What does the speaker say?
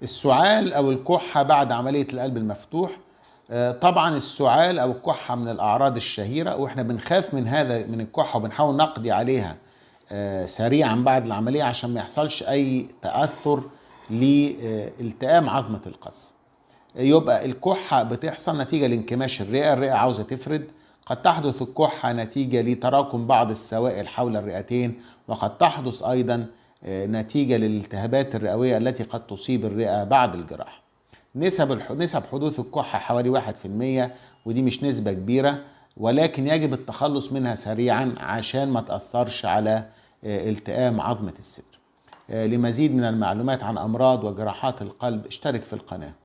السعال أو الكحة بعد عملية القلب المفتوح. طبعا السعال أو الكحة من الأعراض الشهيرة، وإحنا بنخاف من الكحة وبنحاول نقضي عليها سريعا بعد العملية عشان ما يحصلش أي تأثر لالتئام عظمة القص. يبقى الكحة بتحصل نتيجة لانكماش الرئة عاوزة تفرد. قد تحدث الكحة نتيجة لتراكم بعض السوائل حول الرئتين، وقد تحدث أيضا نتيجة للالتهابات الرئوية التي قد تصيب الرئة بعد الجراحة. نسب حدوث الكحة حوالي 1%، ودي مش نسبة كبيرة، ولكن يجب التخلص منها سريعا عشان ما تأثرش على التئام عظمة الصدر. لمزيد من المعلومات عن أمراض وجراحات القلب اشترك في القناة.